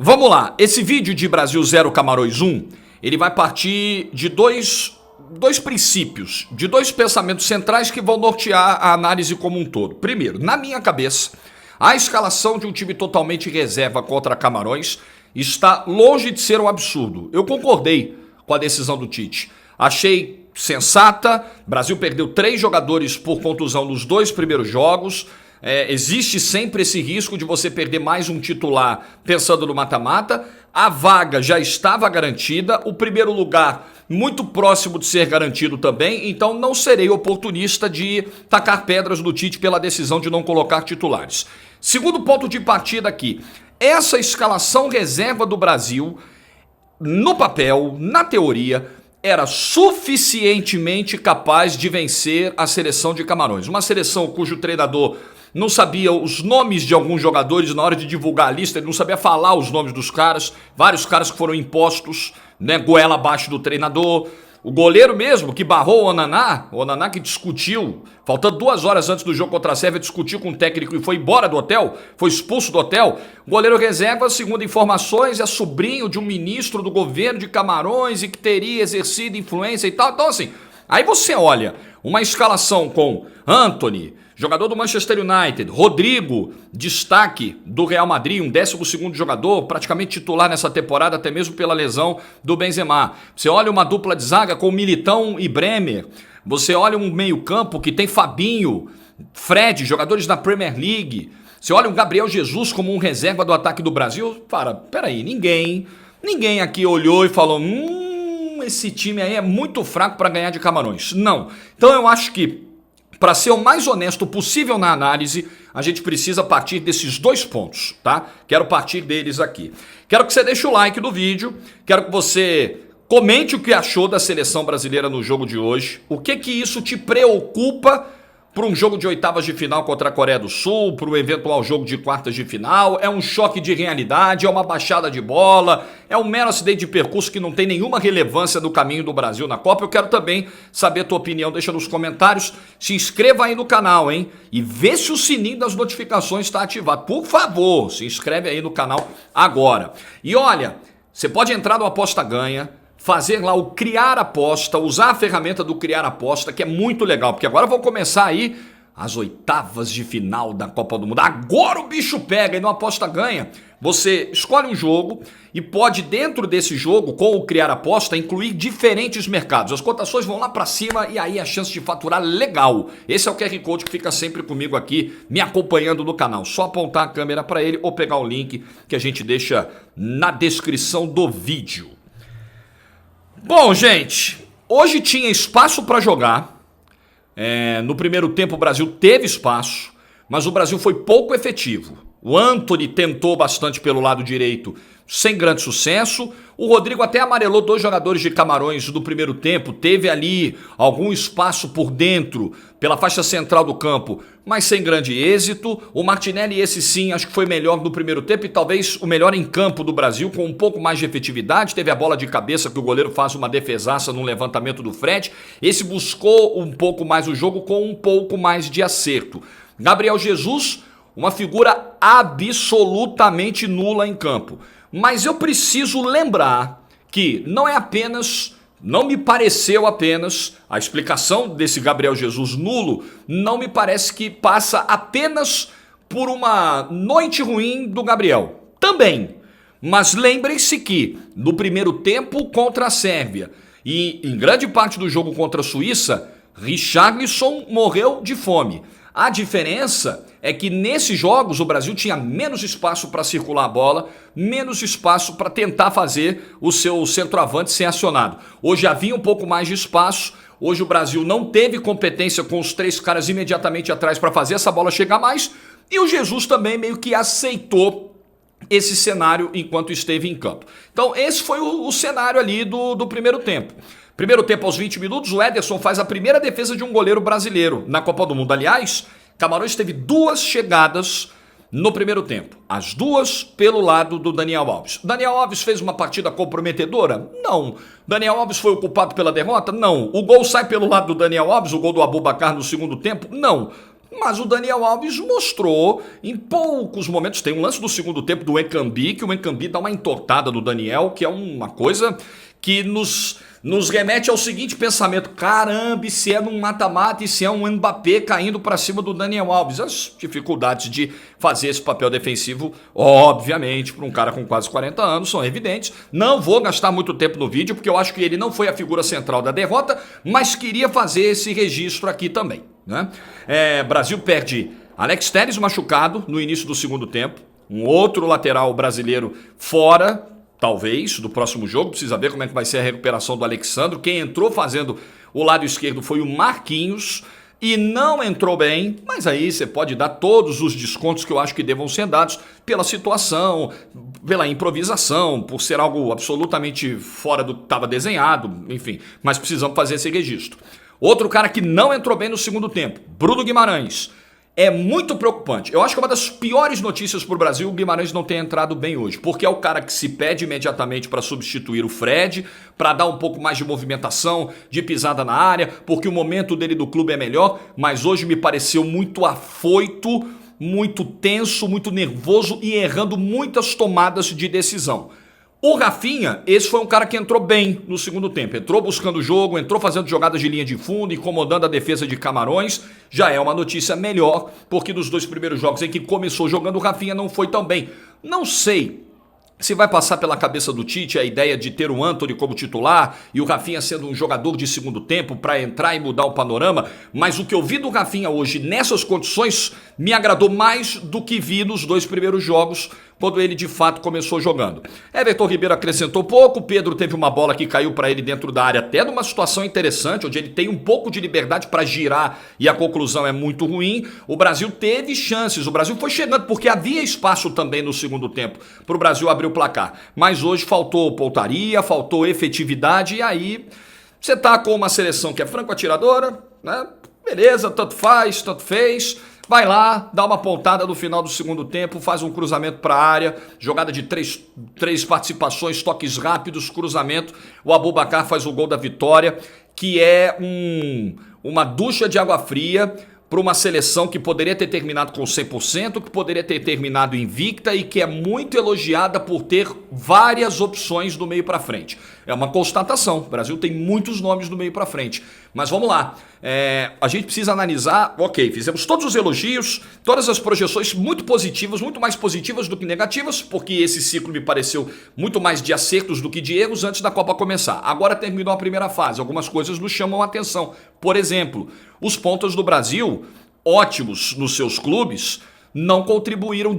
Vamos lá, esse vídeo de Brasil 0 Camarões 1, ele vai partir de dois princípios, de dois pensamentos centrais que vão nortear a análise como um todo. Primeiro, na minha cabeça, a escalação de um time totalmente reserva contra Camarões está longe de ser um absurdo. Eu concordei com a decisão do Tite. Achei sensata, o Brasil perdeu 3 jogadores por contusão nos 2 primeiros jogos. Existe sempre esse risco de você perder mais um titular pensando no mata-mata. A vaga já estava garantida, o primeiro lugar muito próximo de ser garantido também, então não serei oportunista de tacar pedras no Tite pela decisão de não colocar titulares. Segundo ponto de partida aqui, essa escalação reserva do Brasil, no papel, na teoria, era suficientemente capaz de vencer a seleção de Camarões. Uma seleção cujo treinador não sabia os nomes de alguns jogadores na hora de divulgar a lista, ele não sabia falar os nomes dos caras, vários caras que foram impostos, né, goela abaixo do treinador. O goleiro mesmo, que barrou o Onaná que discutiu, faltando 2 horas antes do jogo contra a Sérvia, discutiu com o técnico e foi embora do hotel, foi expulso do hotel. O goleiro reserva, segundo informações, é sobrinho de um ministro do governo de Camarões e que teria exercido influência e tal. Então assim, aí você olha uma escalação com Antony, jogador do Manchester United, Rodrigo, destaque do Real Madrid, um 12º jogador, praticamente titular nessa temporada, até mesmo pela lesão do Benzema. Você olha uma dupla de zaga com Militão e Bremer. Você olha um meio-campo que tem Fabinho, Fred, jogadores da Premier League. Você olha um Gabriel Jesus como um reserva do ataque do Brasil. Peraí, ninguém aqui olhou e falou: esse time aí é muito fraco para ganhar de Camarões. Não. Então eu acho que, para ser o mais honesto possível na análise, a gente precisa partir desses 2 pontos, tá? Quero partir deles aqui. Quero que você deixe o like no vídeo, quero que você comente o que achou da seleção brasileira no jogo de hoje, o que isso te preocupa para um jogo de oitavas de final contra a Coreia do Sul, para um eventual jogo de quartas de final. É um choque de realidade, é uma baixada de bola, é um mero acidente de percurso que não tem nenhuma relevância no caminho do Brasil na Copa. Eu quero também saber a tua opinião, deixa nos comentários, se inscreva aí no canal, hein? E vê se o sininho das notificações está ativado. Por favor, se inscreve aí no canal agora. E olha, você pode entrar no Aposta Ganha, fazer lá o Criar Aposta, usar a ferramenta do Criar Aposta, que é muito legal, porque agora vão começar aí as oitavas de final da Copa do Mundo. Agora o bicho pega e no Aposta Ganha. Você escolhe um jogo e pode, dentro desse jogo, com o Criar Aposta, incluir diferentes mercados. As cotações vão lá para cima e aí a chance de faturar legal. Esse é o QR Code que fica sempre comigo aqui, me acompanhando no canal. Só apontar a câmera para ele ou pegar o link que a gente deixa na descrição do vídeo. Bom, gente, hoje tinha espaço para jogar. No primeiro tempo o Brasil teve espaço, mas o Brasil foi pouco efetivo. O Antony tentou bastante pelo lado direito, sem grande sucesso. O Rodrigo até amarelou 2 jogadores de Camarões do primeiro tempo, teve ali algum espaço por dentro, pela faixa central do campo, mas sem grande êxito. O Martinelli, esse sim, acho que foi melhor no primeiro tempo e talvez o melhor em campo do Brasil, com um pouco mais de efetividade. Teve a bola de cabeça que o goleiro faz uma defesaça no levantamento do Fred. Esse buscou um pouco mais o jogo com um pouco mais de acerto. Gabriel Jesus, uma figura absolutamente nula em campo. Mas eu preciso lembrar que não me pareceu apenas, a explicação desse Gabriel Jesus nulo, não me parece que passa apenas por uma noite ruim do Gabriel. Também. Mas lembrem-se que no primeiro tempo contra a Sérvia e em grande parte do jogo contra a Suíça, Richarlison morreu de fome. A diferença é que nesses jogos o Brasil tinha menos espaço para circular a bola, menos espaço para tentar fazer o seu centroavante ser acionado. Hoje havia um pouco mais de espaço, hoje o Brasil não teve competência com os 3 caras imediatamente atrás para fazer essa bola chegar mais, e o Jesus também meio que aceitou esse cenário enquanto esteve em campo. Então esse foi o cenário ali do primeiro tempo. Primeiro tempo, aos 20 minutos, o Ederson faz a primeira defesa de um goleiro brasileiro na Copa do Mundo. Aliás, Camarões teve 2 chegadas no primeiro tempo. As 2 pelo lado do Daniel Alves. Daniel Alves fez uma partida comprometedora? Não. Daniel Alves foi o culpado pela derrota? Não. O gol sai pelo lado do Daniel Alves, o gol do Aboubakar no segundo tempo? Não. Mas o Daniel Alves mostrou em poucos momentos. Tem um lance do segundo tempo do Ekambi, que o Ekambi dá uma entortada no Daniel, que é uma coisa que nos remete ao seguinte pensamento: caramba, e se é num mata-mata, e se é um Mbappé caindo para cima do Daniel Alves? As dificuldades de fazer esse papel defensivo, obviamente, para um cara com quase 40 anos, são evidentes. Não vou gastar muito tempo no vídeo, porque eu acho que ele não foi a figura central da derrota, mas queria fazer esse registro aqui também, né? Brasil perde Alex Telles machucado no início do segundo tempo, um outro lateral brasileiro fora, talvez, do próximo jogo. Precisa ver como é que vai ser a recuperação do Alexandro. Quem entrou fazendo o lado esquerdo foi o Marquinhos e não entrou bem, mas aí você pode dar todos os descontos que eu acho que devam ser dados pela situação, pela improvisação, por ser algo absolutamente fora do que estava desenhado, enfim, mas precisamos fazer esse registro. Outro cara que não entrou bem no segundo tempo, Bruno Guimarães. É muito preocupante. Eu acho que é uma das piores notícias para o Brasil o Guimarães não ter entrado bem hoje, porque é o cara que se pede imediatamente para substituir o Fred, para dar um pouco mais de movimentação, de pisada na área, porque o momento dele do clube é melhor, mas hoje me pareceu muito afoito, muito tenso, muito nervoso e errando muitas tomadas de decisão. O Rafinha, esse foi um cara que entrou bem no segundo tempo. Entrou buscando o jogo, entrou fazendo jogadas de linha de fundo, incomodando a defesa de Camarões. Já é uma notícia melhor, porque dos dois primeiros jogos em que começou jogando, o Rafinha não foi tão bem. Não sei se vai passar pela cabeça do Tite a ideia de ter o Antony como titular e o Rafinha sendo um jogador de segundo tempo para entrar e mudar o panorama, mas o que eu vi do Rafinha hoje nessas condições me agradou mais do que vi nos dois primeiros jogos, quando ele de fato começou jogando. Everton Ribeiro acrescentou pouco, Pedro teve uma bola que caiu para ele dentro da área, até numa situação interessante, onde ele tem um pouco de liberdade para girar e a conclusão é muito ruim. O Brasil teve chances, o Brasil foi chegando, porque havia espaço também no segundo tempo para o Brasil abrir o placar. Mas hoje faltou pontaria, faltou efetividade, e aí você tá com uma seleção que é franco-atiradora, né? Beleza, tanto faz, tanto fez. Vai lá, dá uma pontada no final do segundo tempo, faz um cruzamento para a área, jogada de três participações, toques rápidos, cruzamento. O Aboubakar faz o gol da vitória, que é uma ducha de água fria para uma seleção que poderia ter terminado com 100%, que poderia ter terminado invicta e que é muito elogiada por ter várias opções do meio para frente. É uma constatação, o Brasil tem muitos nomes do meio para frente. Mas vamos lá, a gente precisa analisar, ok, fizemos todos os elogios, todas as projeções muito positivas, muito mais positivas do que negativas, porque esse ciclo me pareceu muito mais de acertos do que de erros antes da Copa começar. Agora terminou a primeira fase, algumas coisas nos chamam a atenção. Por exemplo, os pontas do Brasil, ótimos nos seus clubes, não contribuíram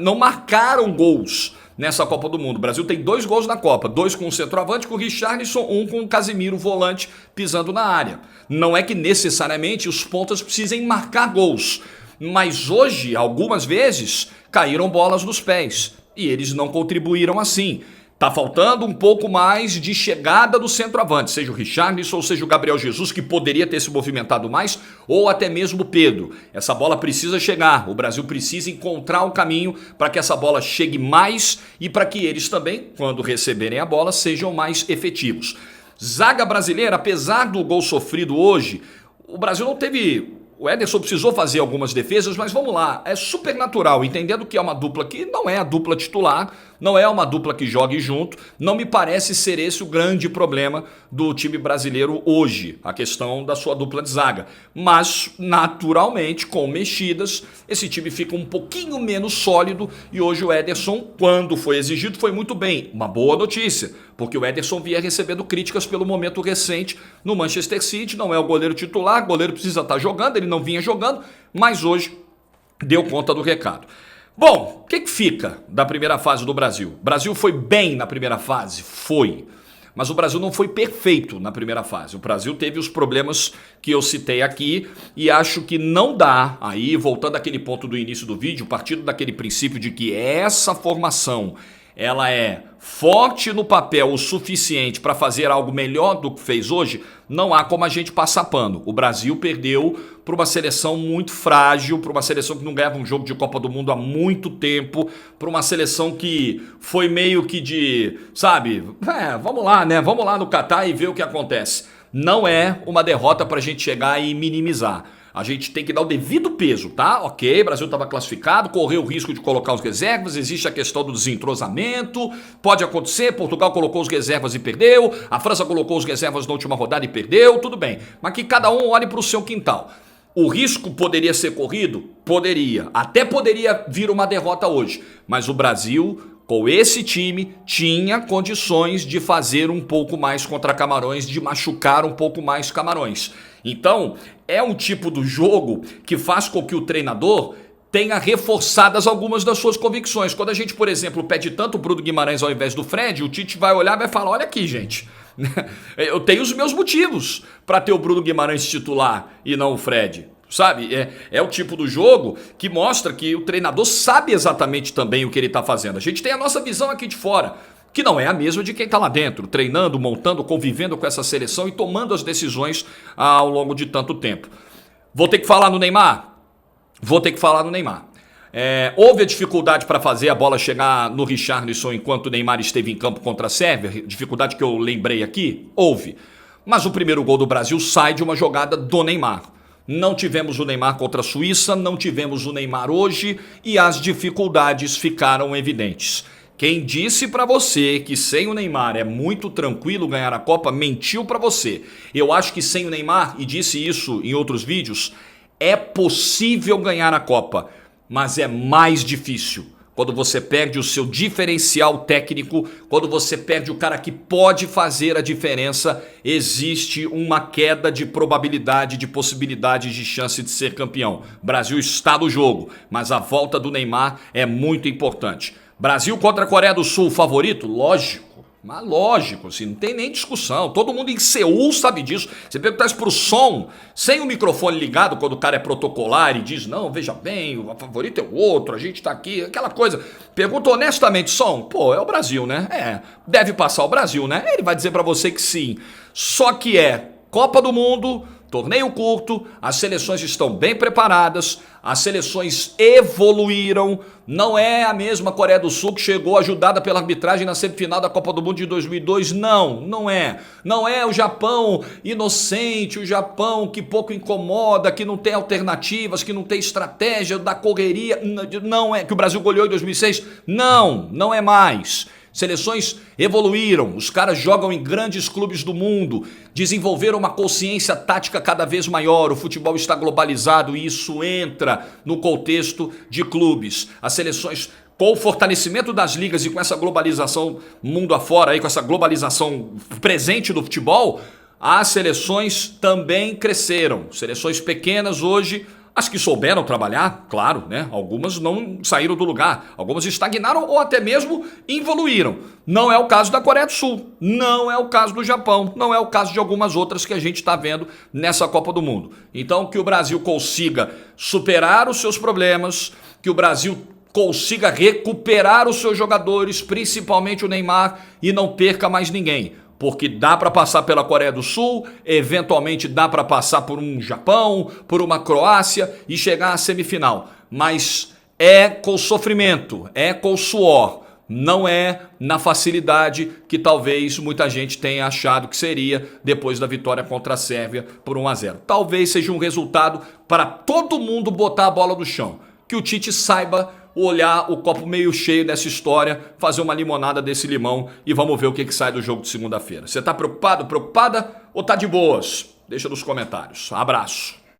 não marcaram gols nessa Copa do Mundo. O Brasil tem 2 gols na Copa, 2 com o centroavante, com o Richarlison, 1 com o Casemiro, volante, pisando na área. Não é que necessariamente os pontas precisem marcar gols, mas hoje, algumas vezes, caíram bolas nos pés e eles não contribuíram assim. Tá faltando um pouco mais de chegada do centroavante, seja o Richarlison ou seja o Gabriel Jesus, que poderia ter se movimentado mais, ou até mesmo o Pedro. Essa bola precisa chegar, o Brasil precisa encontrar um caminho para que essa bola chegue mais e para que eles também, quando receberem a bola, sejam mais efetivos. Zaga brasileira, apesar do gol sofrido hoje, o Brasil não teve... O Ederson precisou fazer algumas defesas, mas vamos lá, é super natural, entendendo que é uma dupla que não é a dupla titular, não é uma dupla que jogue junto, não me parece ser esse o grande problema do time brasileiro hoje, a questão da sua dupla de zaga. Mas, naturalmente, com mexidas, esse time fica um pouquinho menos sólido e hoje o Ederson, quando foi exigido, foi muito bem. Uma boa notícia, porque o Ederson vinha recebendo críticas pelo momento recente no Manchester City, não é o goleiro titular, o goleiro precisa estar jogando, ele não vinha jogando, mas hoje deu conta do recado. Bom, o que fica da primeira fase do Brasil? O Brasil foi bem na primeira fase? Foi. Mas o Brasil não foi perfeito na primeira fase. O Brasil teve os problemas que eu citei aqui e acho que não dá, aí voltando àquele ponto do início do vídeo, partindo daquele princípio de que essa formação ela é forte no papel o suficiente para fazer algo melhor do que fez hoje, não há como a gente passar pano. O Brasil perdeu para uma seleção muito frágil, para uma seleção que não ganhava um jogo de Copa do Mundo há muito tempo, para uma seleção que foi meio que de, sabe, vamos lá, né? Vamos lá no Catar e ver o que acontece. Não é uma derrota para a gente chegar e minimizar. A gente tem que dar o devido peso, tá? Ok, o Brasil estava classificado, correu o risco de colocar os reservas, existe a questão do desentrosamento, pode acontecer, Portugal colocou os reservas e perdeu, a França colocou os reservas na última rodada e perdeu, tudo bem. Mas que cada um olhe para o seu quintal. O risco poderia ser corrido? Poderia. Até poderia vir uma derrota hoje. Mas o Brasil, com esse time, tinha condições de fazer um pouco mais contra Camarões, de machucar um pouco mais Camarões. Então, é um tipo do jogo que faz com que o treinador tenha reforçadas algumas das suas convicções. Quando a gente, por exemplo, pede tanto o Bruno Guimarães ao invés do Fred, o Tite vai olhar e vai falar, olha aqui, gente, eu tenho os meus motivos para ter o Bruno Guimarães titular e não o Fred. Sabe, é o tipo do jogo que mostra que o treinador sabe exatamente também o que ele está fazendo. A gente tem a nossa visão aqui de fora, que não é a mesma de quem está lá dentro, treinando, montando, convivendo com essa seleção e tomando as decisões ao longo de tanto tempo. Vou ter que falar no Neymar? Vou ter que falar no Neymar. Houve a dificuldade para fazer a bola chegar no Richarlison enquanto o Neymar esteve em campo contra a Sérvia, dificuldade que eu lembrei aqui? Houve. Mas o primeiro gol do Brasil sai de uma jogada do Neymar. Não tivemos o Neymar contra a Suíça, não tivemos o Neymar hoje e as dificuldades ficaram evidentes. Quem disse pra você que sem o Neymar é muito tranquilo ganhar a Copa, mentiu pra você. Eu acho que sem o Neymar, e disse isso em outros vídeos, é possível ganhar a Copa, mas é mais difícil. Quando você perde o seu diferencial técnico, quando você perde o cara que pode fazer a diferença, existe uma queda de probabilidade, de possibilidade de chance de ser campeão. O Brasil está no jogo, mas a volta do Neymar é muito importante. Brasil contra a Coreia do Sul, favorito? Lógico. Mas lógico, assim, não tem nem discussão. Todo mundo em Seul sabe disso. Você perguntar isso pro som, sem o microfone ligado, quando o cara é protocolar e diz, não, veja bem, o favorito é o outro, a gente tá aqui, aquela coisa. Pergunta honestamente, som, pô, é o Brasil, né? Deve passar o Brasil, né? Ele vai dizer pra você que sim. Só que é Copa do Mundo, torneio curto, as seleções estão bem preparadas, as seleções evoluíram, não é a mesma Coreia do Sul que chegou ajudada pela arbitragem na semifinal da Copa do Mundo de 2002, não é. Não é o Japão inocente, o Japão que pouco incomoda, que não tem alternativas, que não tem estratégia da correria, não é, que o Brasil goleou em 2006, não é mais. Seleções evoluíram, os caras jogam em grandes clubes do mundo, desenvolveram uma consciência tática cada vez maior, o futebol está globalizado e isso entra no contexto de clubes. As seleções, com o fortalecimento das ligas e com essa globalização mundo afora, aí, com essa globalização presente do futebol, as seleções também cresceram. Seleções pequenas hoje, as que souberam trabalhar, claro, né? Algumas não saíram do lugar, algumas estagnaram ou até mesmo evoluíram. Não é o caso da Coreia do Sul, não é o caso do Japão, não é o caso de algumas outras que a gente está vendo nessa Copa do Mundo. Então, que o Brasil consiga superar os seus problemas, que o Brasil consiga recuperar os seus jogadores, principalmente o Neymar, e não perca mais ninguém. Porque dá para passar pela Coreia do Sul, eventualmente dá para passar por um Japão, por uma Croácia e chegar à semifinal. Mas é com sofrimento, é com suor, não é na facilidade que talvez muita gente tenha achado que seria depois da vitória contra a Sérvia por 1-0. Talvez seja um resultado para todo mundo botar a bola no chão. Que o Tite saiba olhar o copo meio cheio dessa história, fazer uma limonada desse limão e vamos ver o que sai do jogo de segunda-feira. Você tá preocupado, preocupada ou tá de boas? Deixa nos comentários. Abraço.